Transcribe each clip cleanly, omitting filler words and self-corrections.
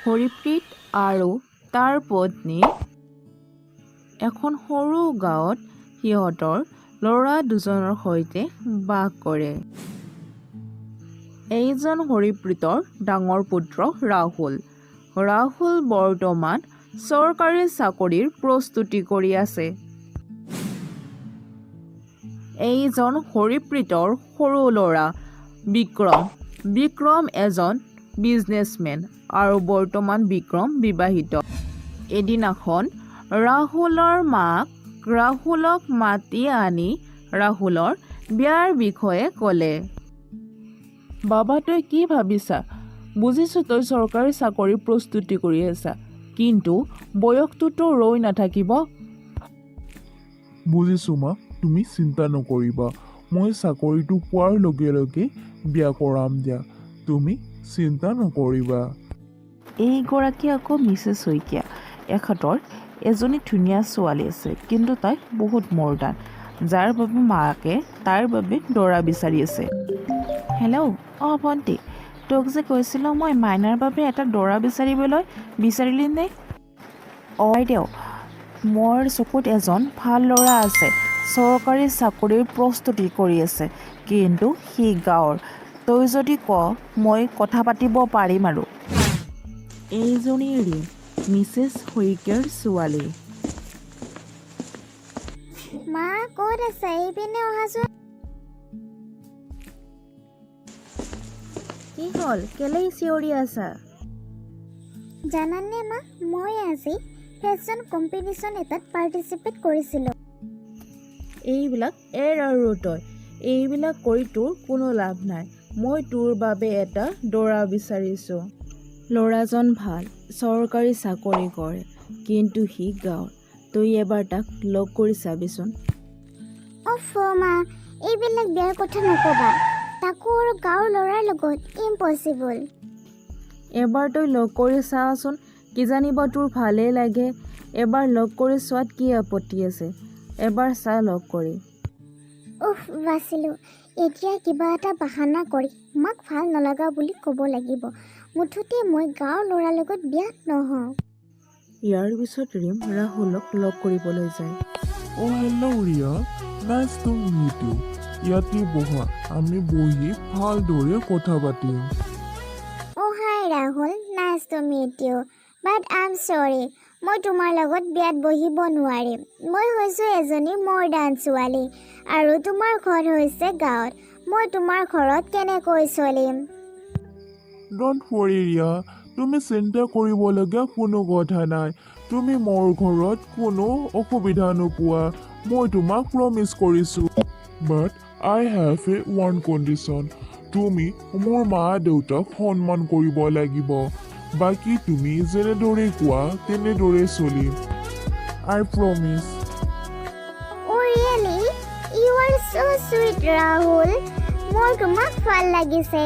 হৰিপ্ৰীত আৰু তাৰ পত্নী এখন সৰু গাঁৱত সিহঁতৰ ল'ৰা দুজনৰ সৈতে বাস কৰে। এইজন হৰিপ্ৰীতৰ ডাঙৰ পুত্ৰ ৰাহুল। ৰাহুল বৰ্তমান চৰকাৰী চাকৰিৰ প্ৰস্তুতি কৰি আছে। এইজন হৰিপ্ৰীতৰ সৰু ল'ৰা বিক্ৰম। বিক্ৰম এজন বিজনেছমেন আৰু বৰ্তমান বিক্ৰম বিবাহিত। এদিনাখন ৰাহুলৰ মাক ৰাহুলক মাতি আনি ৰাহুলৰ বিয়াৰ বিষয়ে ক'লে। বাবা, তই কি ভাবিছা? বুজিছোঁ তই চৰকাৰী চাকৰিৰ প্ৰস্তুতি কৰি আছা, কিন্তু বয়সটোতো ৰৈ নাথাকিব। বুজিছোঁ মা, তুমি চিন্তা নকৰিবা। মই চাকৰিটো পোৱাৰ লগে লগে বিয়া কৰাম দিয়া। তুমি চিন্তা নকৰিবা। এইগৰাকী আকৌ মিছেছ শইকীয়া। এখেতৰ এজনী ধুনীয়া ছোৱালী আছে, কিন্তু তাই বহুত মৰ্ডান, যাৰ বাবে মাকে তাইৰ বাবে দৰা বিচাৰি আছে। হেল্ল', ভণ্টি, তোক যে কৈছিলোঁ মই মাইনাৰ বাবে এটা দৰা বিচাৰিলি নে? বাইদেউ, মোৰ চকুত এজন ভাল ল'ৰা আছে, চৰকাৰী চাকৰিৰ প্ৰস্তুতি কৰি আছে, কিন্তু সি গাঁৱৰ। তই যদি ক' মই কথা পাতিব পাৰিম আৰু। এইজনী ৰীম, মিছেছ শইকীয়াৰ ছোৱালী। মা ক'ত আছে? এইপিনে অহাচোন। কি হ'ল, কেলেই চিঞৰি আছা? জানানে মা, মই আজি ফেশ্বন কম্পিটিশ্যন এটাত পাৰ্টিচিপেট কৰিছিলোঁ। এইবিলাক এৰ আৰু তই, এইবিলাক কৰি তোৰ কোনো লাভ নাই। মই তোৰ বাবে এটা দৰা বিচাৰিছোঁ। ল'ৰাজন ভাল, চৰকাৰী চাকৰি কৰে, কিন্তু সি গাঁৱৰ। তই এবাৰ তাক লগ কৰি চাবিচোন। মা, এইবিলাক বিয়াৰ কথা নক'বা, তাকো আৰু গাঁৱৰ ল'ৰাৰ লগত, ইম্পচিবল। এবাৰ তই লগ কৰি চাচোন, কিজানিবা তোৰ ভালেই লাগে। এবাৰ লগ কৰি চোৱাত কি আপত্তি আছে? এবাৰ চা লগ কৰি। বাচিলোঁ। এতিয়া কিবা এটা বাহানা কৰি মাক ভাল নলগা বুলি ক'ব লাগিব। মুঠতে মই গাঁৱৰ ল'ৰাৰ লগত বিয়াত নহওঁ। ইয়াৰ পিছত ৰীম ৰাহুলক লগ কৰিবলৈ যায়। Hello' Riya, nice to meet you. ইয়াতে বহা, আমি বহি ভালদৰে কথা পাতিম। Hi Rahul, nice to meet you, but I am sorry, মই তোমাৰ লগত বিয়াত বহিব নোৱাৰিম। মই হৈছোঁ এজনী মৰ্ডান ছোৱালী, আৰু তোমাৰ ঘৰ হৈছে গাঁৱত। মই তোমাৰ ঘৰত কেনেকৈ চলিম? ডণ্ট ৱৰি ৰিয়া, তুমি চিন্তা কৰিবলগীয়া কোনো কথা নাই। তুমি মোৰ ঘৰত কোনো অসুবিধা নোপোৱা, মই তোমাক প্ৰমিছ কৰিছোঁ। বাট আই হেভ ওৱান কণ্ডিশ্যন। তুমি মোৰ মা দেউতাক সন্মান কৰিব লাগিব। বাকী তুমি যেনেদৰে কোৱা তেনেদৰে চলিম। আই প্ৰমিছ। ৰিয়েলি? ইউ আৰ ছ' চুইট ৰাহুল। মোৰ তোমাক ভাল লাগিছে।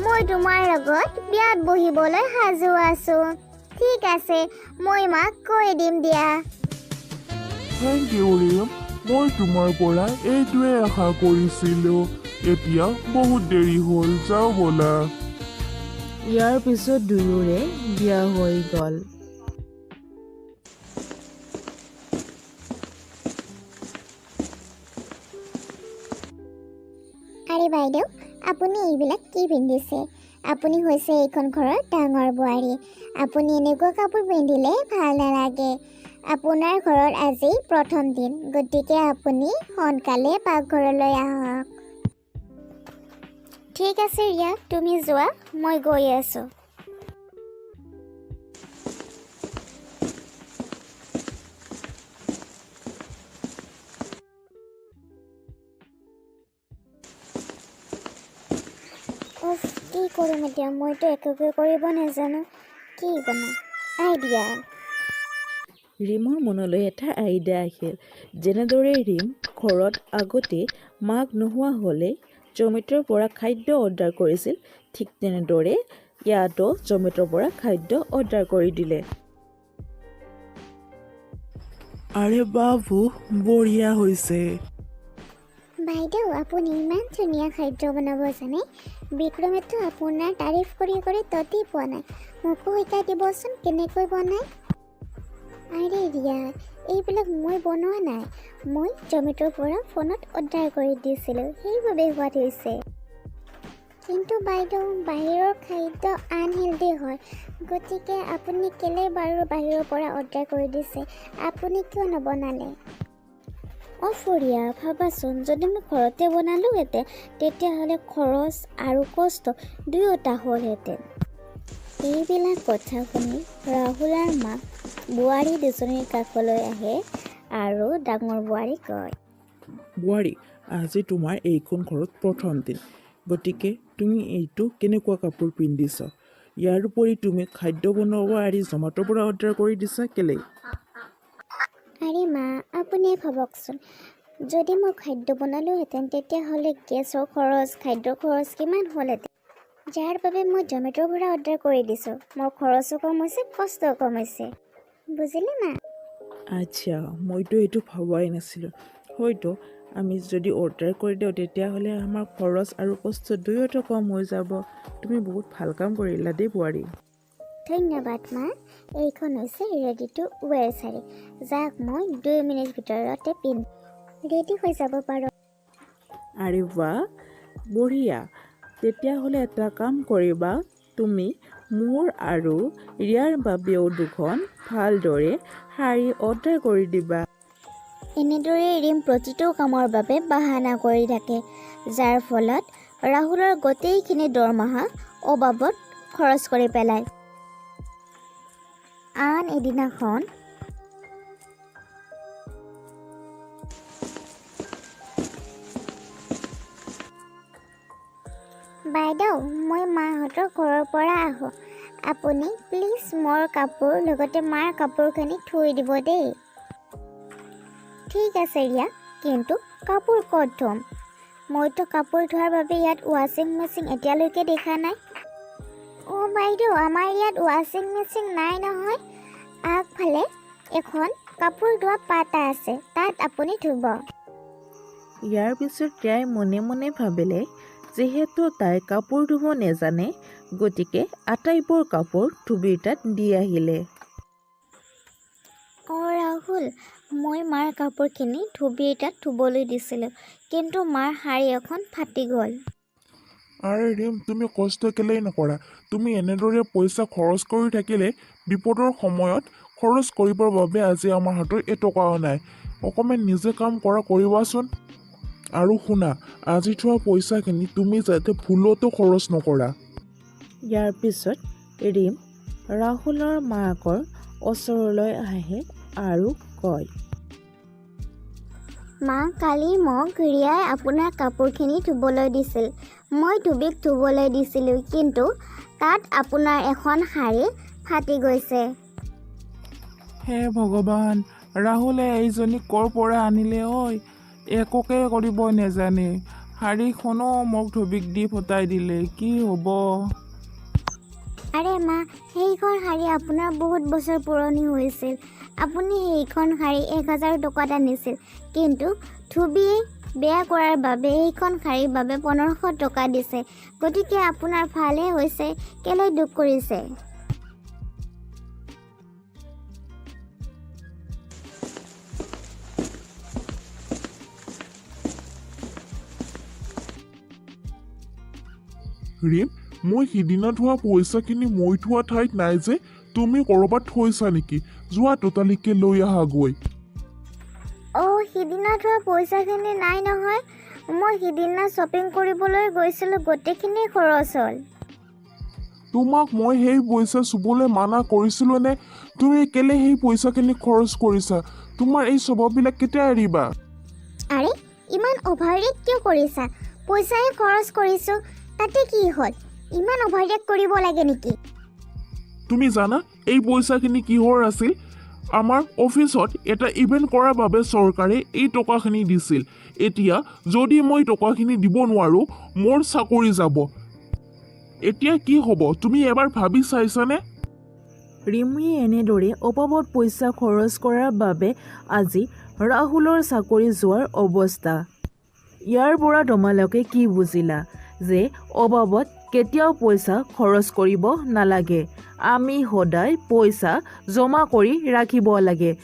মই তোমাৰ লগত বিয়াত বহিবলৈ সাজু আছোঁ। ঠিক আছে, মই মাক কৈ দিম দিয়া। থেংক ইউ ৰিম, মই তোমাৰ পৰা এইটোৱে আশা কৰিছিলোঁ। এতিয়া বহুত দেৰি হ'ল, যাওঁ ব'লা। ইয়াৰ পিছত দুয়োৰে বিয়া হৈ গ'ল। আৰে বাইদেউ, আপুনি এইবিলাক কি পিন্ধিছে? আপুনি হৈছে এইখন ঘৰৰ ডাঙৰ বোৱাৰী। আপুনি এনেকুৱা কাপোৰ পিন্ধিলে ভাল নালাগে। আপোনাৰ ঘৰত আজি প্ৰথম দিন, গতিকে আপুনি সোনকালে পাকঘৰলৈ আহক। ঠিক আছে ৰিয়া, তুমি যোৱা, মই গৈ আছোঁ। কি কৰিম এতিয়া? মইতো একোকে কৰিব নাজানো। কি বনাম? আইডিয়া। ৰীমৰ মনলৈ এটা আইডিয়া আহিল। যেনেদৰে ৰীম ঘৰত আগতে মাক নোহোৱা হ'লে জমেট'ৰ পৰা খাদ্য অৰ্ডাৰ কৰিছিল, ঠিক তেনেদৰে ইয়াতো জমেট'ৰ পৰা খাদ্য অৰ্ডাৰ কৰি দিলে। আৰে বাবু, বঢ়িয়া হৈছে। বাইদেউ আপুনি ইমান ধুনীয়া খাদ্য বনাব জানে। বিক্ৰমেতো আপোনাৰ তাৰিফ কৰি কৰি ততেই পোৱা নাই। মোকো শিকাই দিবচোন কেনেকৈ বনায়। আৰে ৰিয়া, এইবিলাক মই বনোৱা নাই। মই জমেট'ৰ পৰা ফোনত অৰ্ডাৰ কৰি দিছিলোঁ, সেইবাবে সোৱাদ হৈছে। কিন্তু বাইদেউ বাহিৰৰ খাদ্য আনহেল্ডি হয়, গতিকে আপুনি কেলে বাৰু বাহিৰৰ পৰা অৰ্ডাৰ কৰি দিছে? আপুনি কিয় নবনালে? অঁ ফুৰিয়া, ভাবাচোন যদি মই ঘৰতে বনালোহেঁতেন তেতিয়াহ'লে খৰচ আৰু কষ্ট দুয়োটা হ'লহেঁতেন। এইবিলাক কথা শুনি ৰাহুলৰ মাক বোৱাৰী দুজনীৰ কাষলৈ আহে আৰু ডাঙৰ বোৱাৰী কয়, বোৱাৰী, আজি তোমাৰ এইখন ঘৰত প্ৰথম দিন, গতিকে তুমি এইটো কেনেকুৱা কাপোৰ পিন্ধিছ? ইয়াৰ উপৰি তুমি খাদ্য বনাব এৰি জমেট'ৰ পৰা অৰ্ডাৰ কৰি দিছা কেলে? আৰে মা, আপুনিয়ে ভাবকচোন, যদি মই খাদ্য বনালোহেঁতেন তেতিয়াহ'লে গেছৰ খৰচ, খাদ্যৰ খৰচ কিমান হ'লহেঁতেন। যাৰ বাবে মই জমেট'ৰ পৰা অৰ্ডাৰ কৰি দিছোঁ। মোৰ খৰচো কম হৈছে, কষ্টও কম হৈছে। বুজিলে মা? আচ্ছা, মইতো এইটো ভবাই নাছিলোঁ। হয়তো আমি যদি অৰ্ডাৰ কৰি দিওঁ তেতিয়াহ'লে আমাৰ খৰচ আৰু কষ্ট দুয়োটা কম হৈ যাব। তুমি বহুত ভাল কাম কৰিলা দেই বোৱাৰী। ধন্যবাদ মা। এইখন হৈছে ৰেডি টু ৱেৰ শাৰী, যাক মই 2 মিনিট ভিতৰতে ৰেডি হৈ যাব পাৰোঁ। আৰে বাহ, বঢ়িয়া। তেতিয়াহ'লে এটা কাম কৰিবা, তুমি মোৰ আৰু ৰিয়াৰ বাবেও দুখন ভালদৰে শাৰী অৰ্ডাৰ কৰি দিবা। এনেদৰে ৰিম প্ৰতিটো কামৰ বাবে বাহানা কৰি থাকে, যাৰ ফলত ৰাহুলৰ গোটেইখিনি দৰমহা অবাবত খৰচ কৰি পেলায়। আন এদিনাখন বাইদেউ, মই মাহঁতৰ ঘৰৰ পৰা আহোঁ। আপুনি প্লিজ মোৰ কাপোৰ লগতে মাৰ কাপোৰখিনি থৈ দিব দেই। ঠিক আছে ৰিয়া, কিন্তু কাপোৰ ক'ত ধুম? মইতো কাপোৰ ধোৱাৰ বাবে ইয়াত ৱাশ্বিং মেচিন এতিয়ালৈকে দেখা নাই। অঁ বাইদেউ, আমাৰ ইয়াত ৱাশ্বিং মেচিন নাই নহয়। আগফালে এখন কাপোৰ ধোৱা পাতা আছে, তাত আপুনি ধুব। ইয়াৰ পিছত ৰিয়াই মনে মনে ভাবিলে, যিহেতু তাই কাপোৰ ধুব নেজানে, গতিকে আটাইবোৰ কাপোৰ ধুবিৰ তাত দি আহিলে। অঁ ৰাহুল, মই মাৰ কাপোৰখিনি ধুবিৰ তাত ধুবলৈ দিছিলোঁ, কিন্তু মাৰ শাৰী এখন ফাটি গ'ল। আৰে ৰিম, তুমি কষ্ট কেলেই নকৰা? তুমি এনেদৰে পইচা খৰচ কৰি থাকিলে বিপদৰ সময়ত খৰচ কৰিবৰ বাবে আজি আমাৰ হাতত এটকাও নাই। অকণমান নিজে কাম কৰিবাচোন। আৰু শুনা, আজি থোৱা পইচাখিনি তুমি যাতে ভুলতো খৰচ নকৰা। ইয়াৰ পিছত ৰিম ৰাহুলৰ মাকৰ ওচৰলৈ আহে আৰু কয়, মা, কালি মোক ৰিয়াই আপোনাৰ কাপোৰখিনি ধুবলৈ দিছিল। মই ধুবিক ধুবলৈ দিছিলোঁ, কিন্তু তাত আপোনাৰ এখন শাৰী ফাটি গৈছে। হে ভগৱান, ৰাহুলে এইজনী ক'ৰ পৰা আনিলে ঐ? একোকে কৰিব নেজানে। শাৰীখনো মোক ধুবিক দি ফটাই দিলে, কি হ'ব? আৰে মা, সেইখন শাৰী আপোনাৰ বহুত বছৰ পুৰণি হৈছিল। আপুনি সেইখন শাৰী 1000 টকাত আনিছিল, কিন্তু ধুবিয়ে বেয়া কৰাৰ বাবে সেইখন শাৰীৰ বাবে 1500 টকা দিছে। গতিকে আপোনাৰ ভালহে হৈছে, কেলৈ দুখ কৰিছে? ৰিম, মই সিদিনা থোৱা পইচাখিনি মই থোৱা ঠাইত নাই যে, তুমি ক'ৰবাত থৈছা নেকি? যোৱা তোতালিকে লৈ আহাগৈ। অঁ, সিদিনা থোৱা পইচাখিনি নাই নহয়। মই সিদিনা শ্বপিং কৰিবলৈ গৈছিলোঁ, গোটেইখিনি খৰচ হ'ল। তোমাক মই সেই পইচা চুবলৈ মানা কৰিছিলোঁ নে? তুমি কেলে সেই পইচাখিনি খৰচ কৰিছা? তোমাৰ এই স্বভাৱবিলাক কেতিয়া এৰিবা? আৰে, ইমান অভাৰৰেট কিয় কৰিছা? পইচাই খৰচ কৰিছোঁ, তাতে কি হ'ল? ইমান অভাৰৰেট কৰিব লাগে নেকি? তুমি জানা এই পইচাখিনি কিহৰ আছিল? আমাৰ অফিচত এটা ইভেণ্ট কৰাৰ বাবে চৰকাৰে এই টকাখিনি দিছিল। এতিয়া যদি মই টকাখিনি দিব নোৱাৰোঁ, মোৰ চাকৰি যাব। এতিয়া কি হ'ব তুমি এবাৰ ভাবি চাইছানে? ৰিমিয়ে এনেদৰে অবাবত পইচা খৰচ কৰাৰ বাবে আজি ৰাহুলৰ চাকৰি যোৱাৰ অৱস্থা। ইয়াৰ পৰা তোমালোকে কি বুজিলা যে অভাৱত কেতিয়াও পইচা খৰচ কৰিব নালাগে। আমি সদায় পইচা জমা কৰি ৰাখিব লাগে।